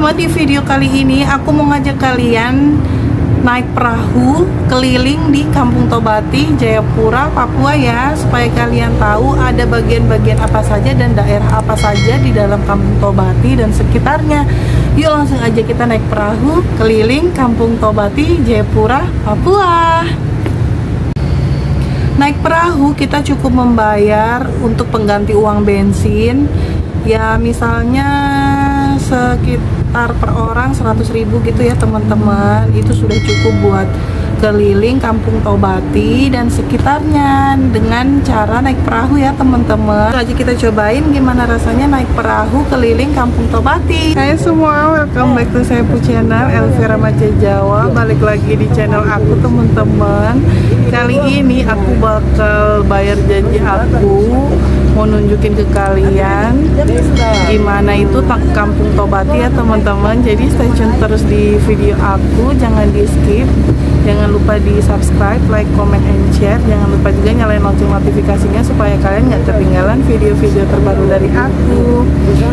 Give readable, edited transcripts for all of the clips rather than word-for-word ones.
teman-teman, di video kali ini aku mau ngajak kalian naik perahu keliling di Kampung Tobati, Jayapura, Papua ya, supaya kalian tahu ada bagian-bagian apa saja dan daerah apa saja di dalam Kampung Tobati dan sekitarnya. Yuk langsung aja kita naik perahu keliling Kampung Tobati, Jayapura, Papua. Naik perahu kita cukup membayar untuk pengganti uang bensin ya, misalnya sekitar per orang 100.000 gitu ya teman-teman. Itu sudah cukup buat keliling Kampung Tobati dan sekitarnya dengan cara naik perahu ya teman-teman. Aja kita cobain gimana rasanya naik perahu keliling Kampung Tobati. Hai semua, welcome back to Sepu Channel Elvira Mace Jawa. Balik lagi di channel aku teman-teman. Kali ini aku bakal bayar janji aku, mau nunjukin ke kalian gimana itu Kampung Tobati ya teman-teman. Jadi stay tune terus di video aku, jangan di skip, jangan lupa di subscribe, like, comment, and share. Jangan lupa juga nyalain lonceng notifikasinya supaya kalian nggak ketinggalan video-video terbaru dari aku.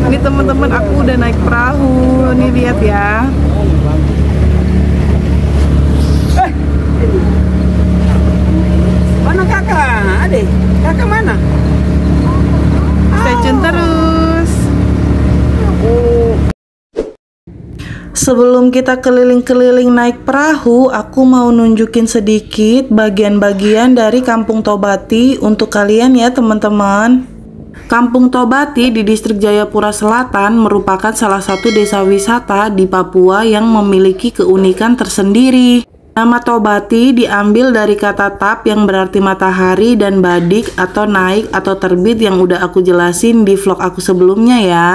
Ini teman-teman, aku udah naik perahu, nih lihat ya. Mana kakak? Adik, kakak mana? Stay tune terus. Sebelum kita keliling-keliling naik perahu, aku mau nunjukin sedikit bagian-bagian dari Kampung Tobati untuk kalian ya teman-teman. Kampung Tobati di distrik Jayapura Selatan merupakan salah satu desa wisata di Papua yang memiliki keunikan tersendiri. Nama Tobati diambil dari kata tap yang berarti matahari dan badik atau naik atau terbit yang udah aku jelasin di vlog aku sebelumnya ya.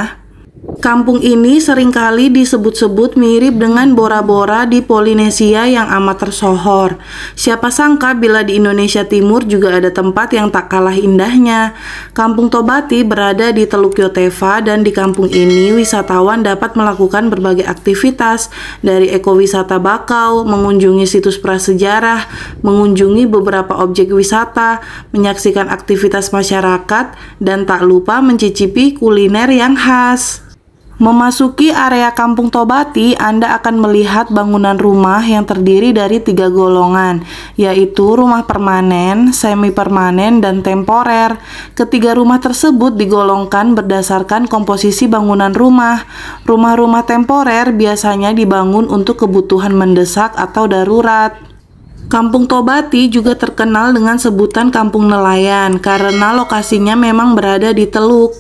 Kampung ini seringkali disebut-sebut mirip dengan Bora Bora di Polinesia yang amat tersohor. Siapa sangka bila di Indonesia Timur juga ada tempat yang tak kalah indahnya. Kampung Tobati berada di Teluk Yotefa dan di kampung ini wisatawan dapat melakukan berbagai aktivitas dari ekowisata bakau, mengunjungi situs prasejarah, mengunjungi beberapa objek wisata, menyaksikan aktivitas masyarakat, dan tak lupa mencicipi kuliner yang khas. Memasuki area Kampung Tobati, Anda akan melihat bangunan rumah yang terdiri dari 3 golongan, yaitu rumah permanen, semi permanen, dan temporer. Ketiga rumah tersebut digolongkan berdasarkan komposisi bangunan rumah. Rumah-rumah temporer biasanya dibangun untuk kebutuhan mendesak atau darurat. Kampung Tobati juga terkenal dengan sebutan Kampung Nelayan karena lokasinya memang berada di teluk.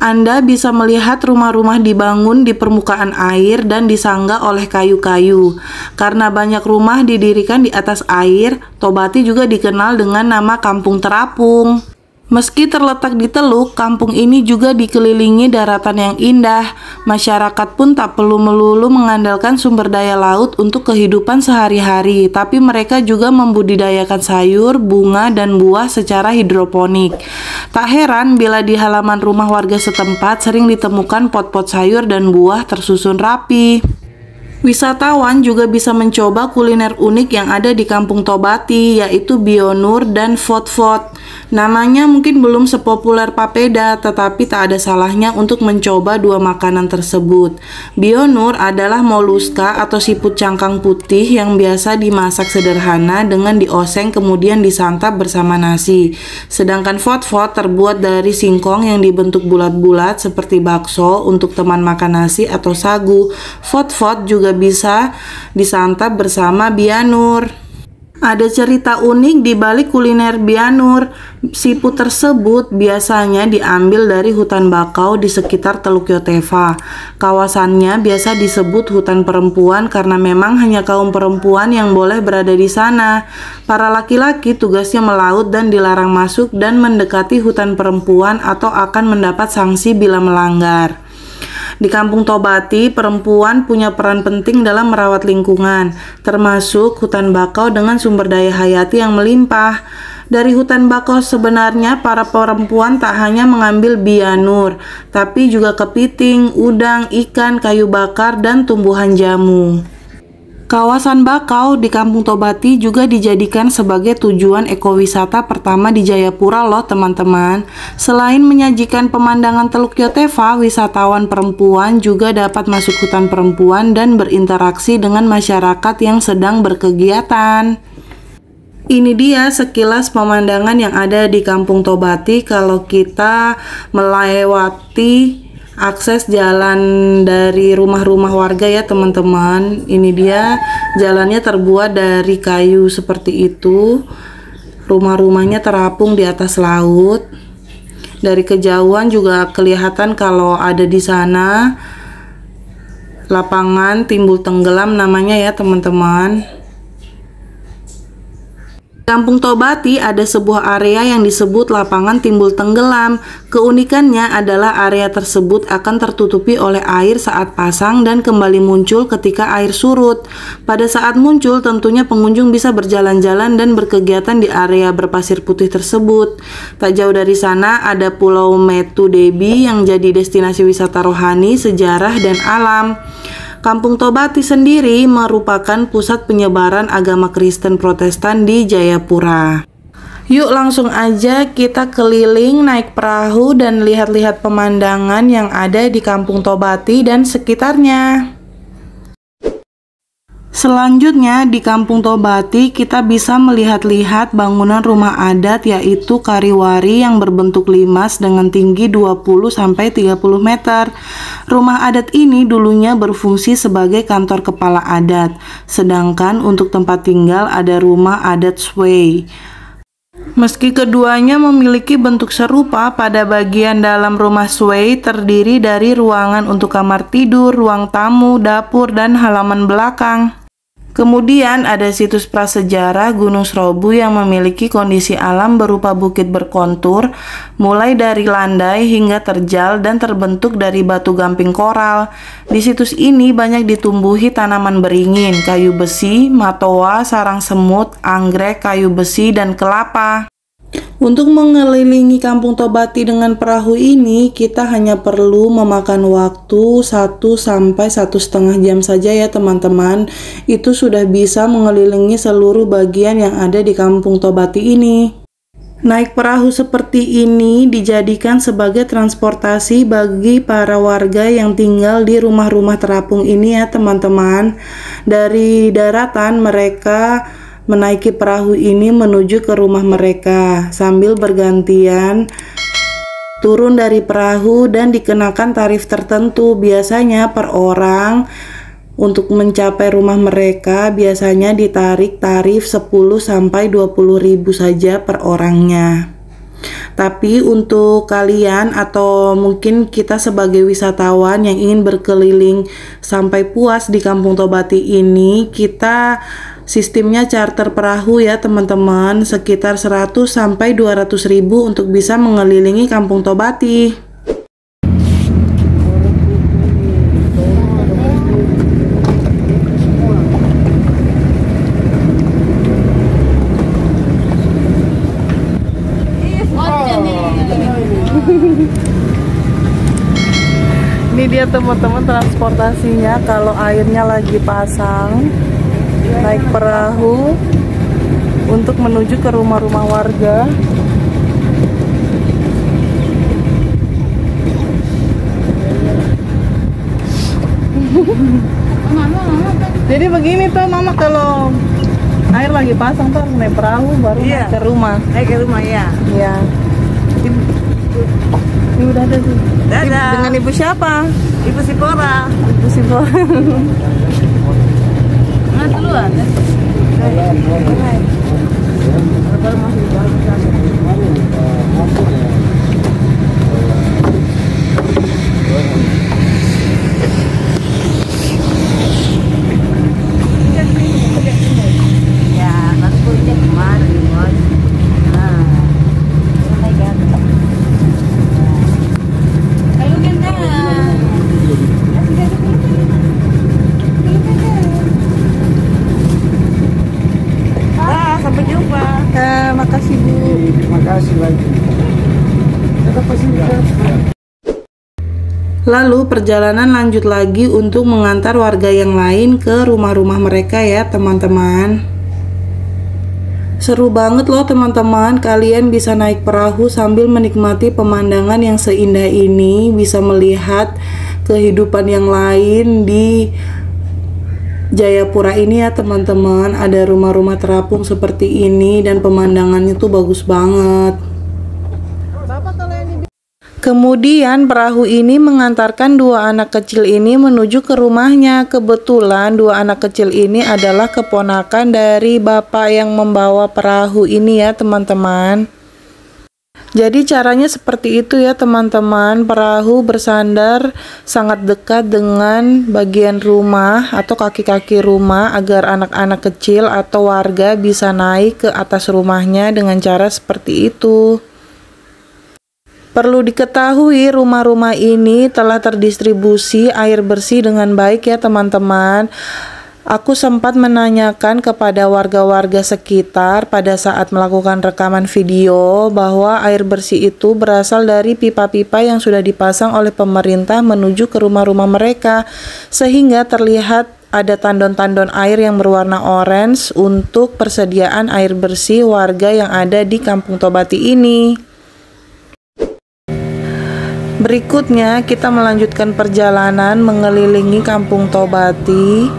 Anda bisa melihat rumah-rumah dibangun di permukaan air dan disangga oleh kayu-kayu. Karena banyak rumah didirikan di atas air, Tobati juga dikenal dengan nama Kampung Terapung. Meski terletak di teluk, kampung ini juga dikelilingi daratan yang indah. Masyarakat pun tak perlu melulu mengandalkan sumber daya laut untuk kehidupan sehari-hari, tapi mereka juga membudidayakan sayur, bunga, dan buah secara hidroponik. Tak heran bila di halaman rumah warga setempat sering ditemukan pot-pot sayur dan buah tersusun rapi. Wisatawan juga bisa mencoba kuliner unik yang ada di Kampung Tobati, yaitu Bionur dan Fot-Fot. Namanya mungkin belum sepopuler papeda, tetapi tak ada salahnya untuk mencoba dua makanan tersebut. Bionur adalah moluska atau siput cangkang putih yang biasa dimasak sederhana dengan dioseng kemudian disantap bersama nasi. Sedangkan Fot-Fot terbuat dari singkong yang dibentuk bulat-bulat seperti bakso untuk teman makan nasi atau sagu. Fot-Fot juga bisa disantap bersama Bianur. Ada cerita unik di balik kuliner Bianur. Siput tersebut biasanya diambil dari hutan bakau di sekitar Teluk Yotefa. Kawasannya biasa disebut hutan perempuan karena memang hanya kaum perempuan yang boleh berada di sana. Para laki-laki tugasnya melaut dan dilarang masuk dan mendekati hutan perempuan atau akan mendapat sanksi bila melanggar. Di Kampung Tobati, perempuan punya peran penting dalam merawat lingkungan, termasuk hutan bakau dengan sumber daya hayati yang melimpah. Dari hutan bakau sebenarnya para perempuan tak hanya mengambil bianur, tapi juga kepiting, udang, ikan, kayu bakar, dan tumbuhan jamu. Kawasan Bakau di Kampung Tobati juga dijadikan sebagai tujuan ekowisata pertama di Jayapura loh teman-teman. Selain menyajikan pemandangan Teluk Yotefa, wisatawan perempuan juga dapat masuk hutan perempuan dan berinteraksi dengan masyarakat yang sedang berkegiatan. Ini dia sekilas pemandangan yang ada di Kampung Tobati kalau kita melewati akses jalan dari rumah-rumah warga ya teman-teman. Ini dia jalannya terbuat dari kayu seperti itu. Rumah-rumahnya terapung di atas laut. Dari kejauhan juga kelihatan kalau ada di sana lapangan timbul tenggelam namanya ya teman-teman. Kampung Tobati ada sebuah area yang disebut lapangan timbul tenggelam. Keunikannya adalah area tersebut akan tertutupi oleh air saat pasang dan kembali muncul ketika air surut. Pada saat muncul tentunya pengunjung bisa berjalan-jalan dan berkegiatan di area berpasir putih tersebut. Tak jauh dari sana ada Pulau Metu Debi yang jadi destinasi wisata rohani, sejarah, dan alam. Kampung Tobati sendiri merupakan pusat penyebaran agama Kristen Protestan di Jayapura. Yuk langsung aja kita keliling naik perahu dan lihat-lihat pemandangan yang ada di Kampung Tobati dan sekitarnya. Selanjutnya di Kampung Tobati kita bisa melihat-lihat bangunan rumah adat yaitu kariwari yang berbentuk limas dengan tinggi 20-30 meter. Rumah adat ini dulunya berfungsi sebagai kantor kepala adat, sedangkan untuk tempat tinggal ada rumah adat Sway. Meski keduanya memiliki bentuk serupa, pada bagian dalam rumah Sway terdiri dari ruangan untuk kamar tidur, ruang tamu, dapur, dan halaman belakang. Kemudian ada situs prasejarah Gunung Serobu yang memiliki kondisi alam berupa bukit berkontur, mulai dari landai hingga terjal dan terbentuk dari batu gamping koral. Di situs ini banyak ditumbuhi tanaman beringin, kayu besi, matoa, sarang semut, anggrek, kayu besi, dan kelapa. Untuk mengelilingi Kampung Tobati dengan perahu ini, kita hanya perlu memakan waktu 1-1,5 jam saja ya teman-teman. Itu sudah bisa mengelilingi seluruh bagian yang ada di Kampung Tobati ini. Naik perahu seperti ini dijadikan sebagai transportasi bagi para warga yang tinggal di rumah-rumah terapung ini ya teman-teman. Dari daratan mereka menaiki perahu ini menuju ke rumah mereka sambil bergantian turun dari perahu dan dikenakan tarif tertentu, biasanya per orang. Untuk mencapai rumah mereka biasanya ditarik tarif 10-20 ribu saja per orangnya. Tapi untuk kalian atau mungkin kita sebagai wisatawan yang ingin berkeliling sampai puas di Kampung Tobati ini, kita sistemnya charter perahu ya teman-teman, sekitar 100-200 ribu untuk bisa mengelilingi Kampung Tobati. Ini dia teman-teman transportasinya kalau airnya lagi pasang, naik perahu untuk menuju ke rumah-rumah warga. Jadi begini tuh mama, kalau air lagi pasang tuh harus naik perahu baru naik ke rumah. Naik ke rumah ya. Iya. Ini udah ada tuh. Dengan ibu siapa? Ibu Sipora. Ibu Sipora. Nah duluan. Ya, maksudnya kemarin, Bos. Nah. Sampai jumpa. Makasih Bu. Terima kasih lagi. Lalu perjalanan lanjut lagi untuk mengantar warga yang lain ke rumah-rumah mereka ya teman-teman. Seru banget loh teman-teman, kalian bisa naik perahu sambil menikmati pemandangan yang seindah ini, bisa melihat kehidupan yang lain di Jayapura ini ya teman-teman. Ada rumah-rumah terapung seperti ini dan pemandangannya tuh bagus banget. Kemudian perahu ini mengantarkan dua anak kecil ini menuju ke rumahnya. Kebetulan dua anak kecil ini adalah keponakan dari bapak yang membawa perahu ini ya teman-teman. Jadi caranya seperti itu ya teman-teman. Perahu bersandar sangat dekat dengan bagian rumah atau kaki-kaki rumah agar anak-anak kecil atau warga bisa naik ke atas rumahnya dengan cara seperti itu. Perlu diketahui, rumah-rumah ini telah terdistribusi air bersih dengan baik ya teman-teman. Aku sempat menanyakan kepada warga-warga sekitar pada saat melakukan rekaman video bahwa air bersih itu berasal dari pipa-pipa yang sudah dipasang oleh pemerintah menuju ke rumah-rumah mereka, sehingga terlihat ada tandon-tandon air yang berwarna orange untuk persediaan air bersih warga yang ada di Kampung Tobati ini. Berikutnya kita melanjutkan perjalanan mengelilingi Kampung Tobati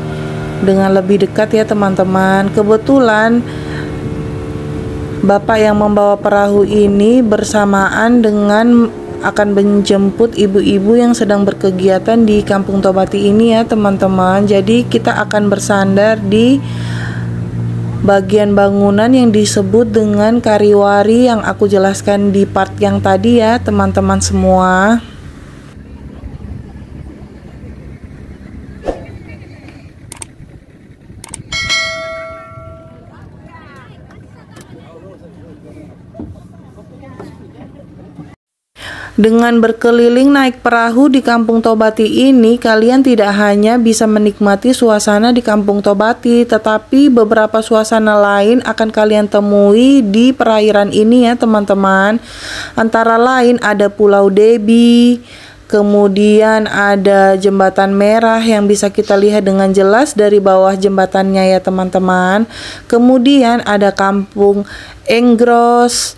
dengan lebih dekat ya teman-teman. Kebetulan bapak yang membawa perahu ini bersamaan dengan akan menjemput ibu-ibu yang sedang berkegiatan di Kampung Tobati ini ya teman-teman. Jadi kita akan bersandar di bagian bangunan yang disebut dengan kariwari yang aku jelaskan di part yang tadi ya teman-teman semua. Dengan berkeliling naik perahu di Kampung Tobati ini, kalian tidak hanya bisa menikmati suasana di Kampung Tobati, tetapi beberapa suasana lain akan kalian temui di perairan ini ya teman-teman. Antara lain ada Pulau Debi, kemudian ada Jembatan Merah yang bisa kita lihat dengan jelas dari bawah jembatannya ya teman-teman. Kemudian ada Kampung Enggros.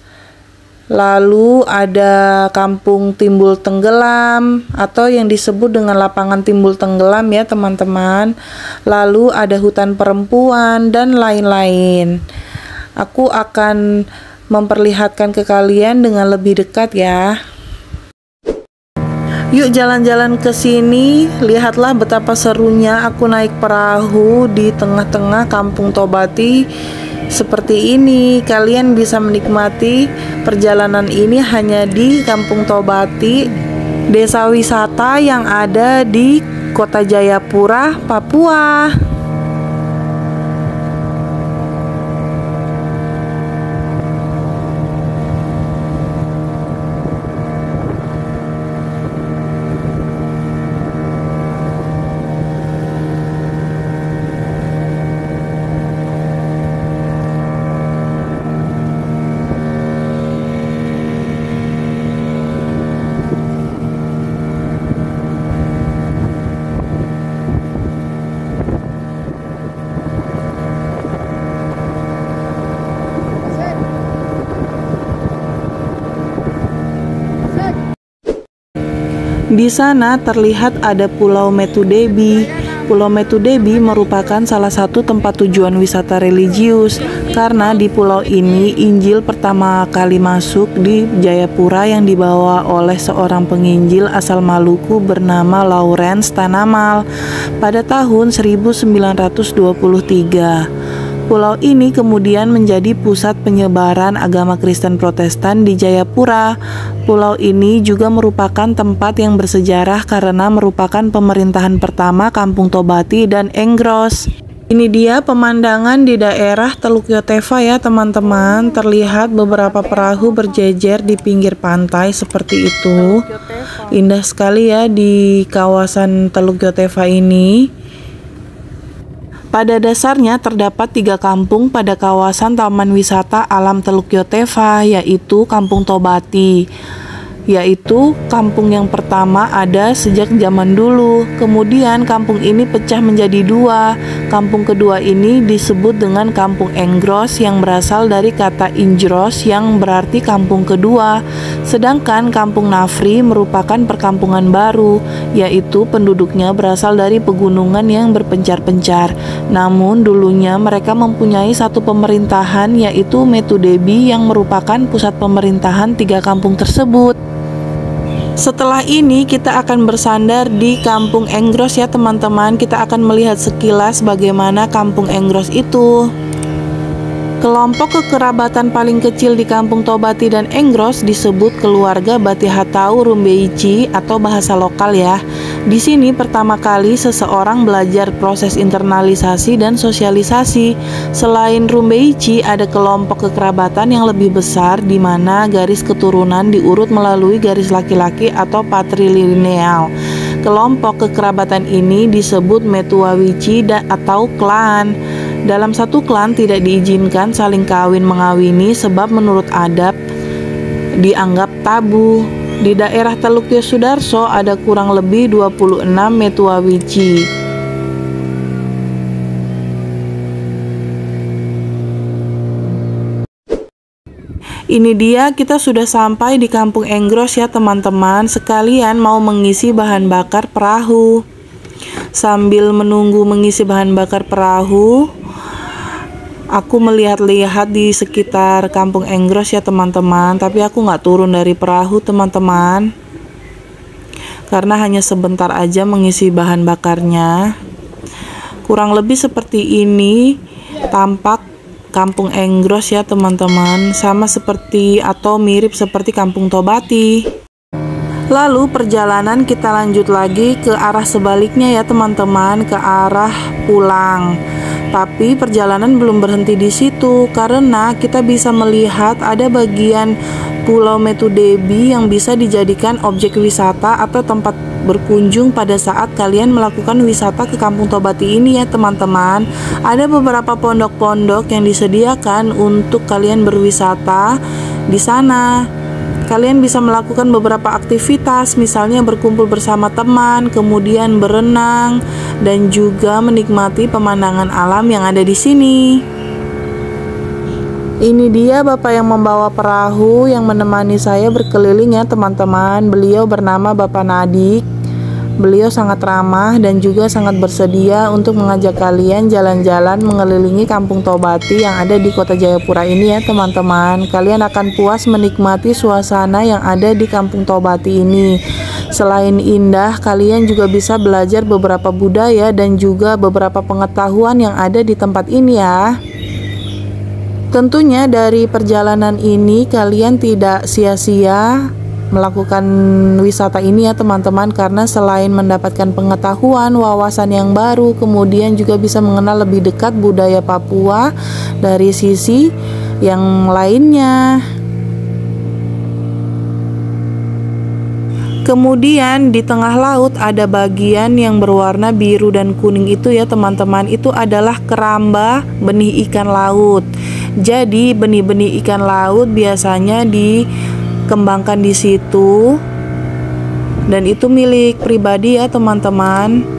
Lalu ada Kampung Timbul Tenggelam atau yang disebut dengan Lapangan Timbul Tenggelam ya teman-teman. Lalu ada Hutan Perempuan dan lain-lain. Aku akan memperlihatkan ke kalian dengan lebih dekat ya. Yuk jalan-jalan ke sini, lihatlah betapa serunya aku naik perahu di tengah-tengah Kampung Tobati. Seperti ini, kalian bisa menikmati perjalanan ini hanya di Kampung Tobati, desa wisata yang ada di Kota Jayapura, Papua. Di sana terlihat ada Pulau Metudebi. Pulau Metudebi merupakan salah satu tempat tujuan wisata religius karena di pulau ini Injil pertama kali masuk di Jayapura yang dibawa oleh seorang penginjil asal Maluku bernama Lawrence Tanamal pada tahun 1923. Pulau ini kemudian menjadi pusat penyebaran agama Kristen Protestan di Jayapura. Pulau ini juga merupakan tempat yang bersejarah karena merupakan pemerintahan pertama Kampung Tobati dan Enggros. Ini dia pemandangan di daerah Teluk Yotefa ya teman-teman. Terlihat beberapa perahu berjejer di pinggir pantai seperti itu. Indah sekali ya di kawasan Teluk Yotefa ini. Pada dasarnya terdapat 3 kampung pada kawasan Taman Wisata Alam Teluk Yotefa, yaitu Kampung Tobati, yaitu kampung yang pertama ada sejak zaman dulu. Kemudian kampung ini pecah menjadi dua. Kampung kedua ini disebut dengan Kampung Enggros yang berasal dari kata Injros yang berarti kampung kedua. Sedangkan Kampung Nafri merupakan perkampungan baru, yaitu penduduknya berasal dari pegunungan yang berpencar-pencar. Namun dulunya mereka mempunyai satu pemerintahan, yaitu Metu Debi yang merupakan pusat pemerintahan tiga kampung tersebut. Setelah ini kita akan bersandar di Kampung Enggros ya teman-teman. Kita akan melihat sekilas bagaimana Kampung Enggros itu. Kelompok kekerabatan paling kecil di Kampung Tobati dan Enggros disebut keluarga Batihatau Rumbeici atau bahasa lokal ya. Di sini pertama kali seseorang belajar proses internalisasi dan sosialisasi. Selain Rumbeici, ada kelompok kekerabatan yang lebih besar di mana garis keturunan diurut melalui garis laki-laki atau patrilineal. Kelompok kekerabatan ini disebut Metuawici atau klan. Dalam satu klan tidak diizinkan saling kawin mengawini sebab menurut adat dianggap tabu. Di daerah Teluk Yosudarso ada kurang lebih 26 Metuawici. Ini dia, kita sudah sampai di Kampung Enggros ya teman-teman. Sekalian mau mengisi bahan bakar perahu. Sambil menunggu mengisi bahan bakar perahu, aku melihat-lihat di sekitar Kampung Enggros ya teman-teman. Tapi aku nggak turun dari perahu teman-teman, karena hanya sebentar aja mengisi bahan bakarnya. Kurang lebih seperti ini tampak Kampung Enggros ya teman-teman. Sama seperti atau mirip seperti Kampung Tobati. Lalu perjalanan kita lanjut lagi ke arah sebaliknya ya teman-teman, ke arah pulang. Tapi perjalanan belum berhenti di situ karena kita bisa melihat ada bagian Pulau Metu Debi yang bisa dijadikan objek wisata atau tempat berkunjung pada saat kalian melakukan wisata ke Kampung Tobati ini ya teman-teman. Ada beberapa pondok-pondok yang disediakan untuk kalian berwisata di sana. Kalian bisa melakukan beberapa aktivitas, misalnya berkumpul bersama teman, kemudian berenang, dan juga menikmati pemandangan alam yang ada di sini. Ini dia bapak yang membawa perahu yang menemani saya berkeliling ya teman-teman. Beliau bernama Bapak Nadik. Beliau sangat ramah dan juga sangat bersedia untuk mengajak kalian jalan-jalan mengelilingi Kampung Tobati yang ada di Kota Jayapura ini ya teman-teman. Kalian akan puas menikmati suasana yang ada di Kampung Tobati ini. Selain indah, kalian juga bisa belajar beberapa budaya dan juga beberapa pengetahuan yang ada di tempat ini ya. Tentunya dari perjalanan ini kalian tidak sia-sia melakukan wisata ini ya teman-teman, karena selain mendapatkan pengetahuan, wawasan yang baru, kemudian juga bisa mengenal lebih dekat budaya Papua dari sisi yang lainnya. Kemudian di tengah laut ada bagian yang berwarna biru dan kuning itu ya teman-teman. Itu adalah keramba benih ikan laut. Jadi benih-benih ikan laut biasanya dikembangkan di situ, dan itu milik pribadi ya teman-teman.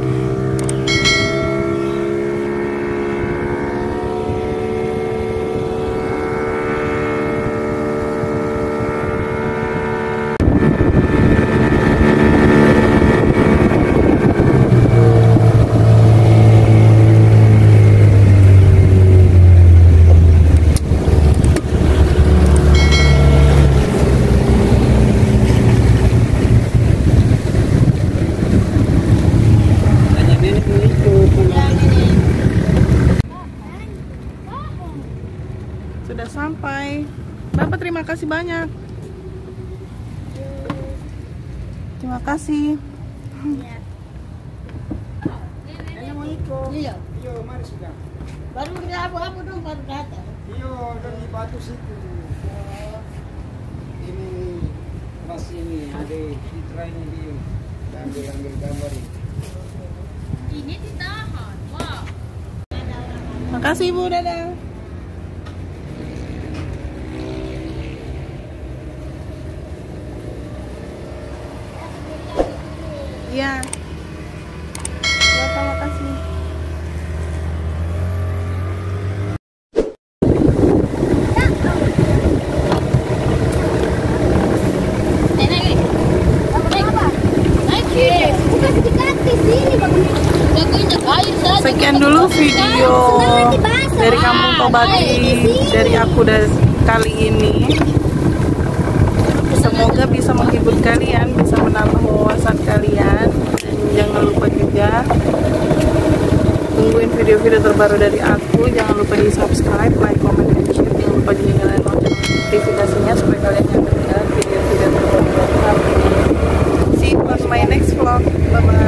Sudah sampai. Bapak terima kasih banyak. Terima kasih. Iya. Iyo, mari sudah. Baru kita abu-abu dong baru datang. Iyo, dan di batu situ. Ini mas ini ada citra ini dia. Ambil gambar ini. Ini ditahan. Wow. Makasih Ibu, dadah. sekian dulu video dari Kampung Tobati dari aku kali ini. Semoga bisa menghibur kalian, bisa menambah wawasan kalian. Dan jangan lupa juga tungguin video-video terbaru dari aku. Jangan lupa di subscribe, like, comment, dan share. Jangan lupa juga nyalain lonceng notifikasinya supaya kalian yang ketinggalan video-video terbaru dari kami. See you on my next vlog. Bye bye.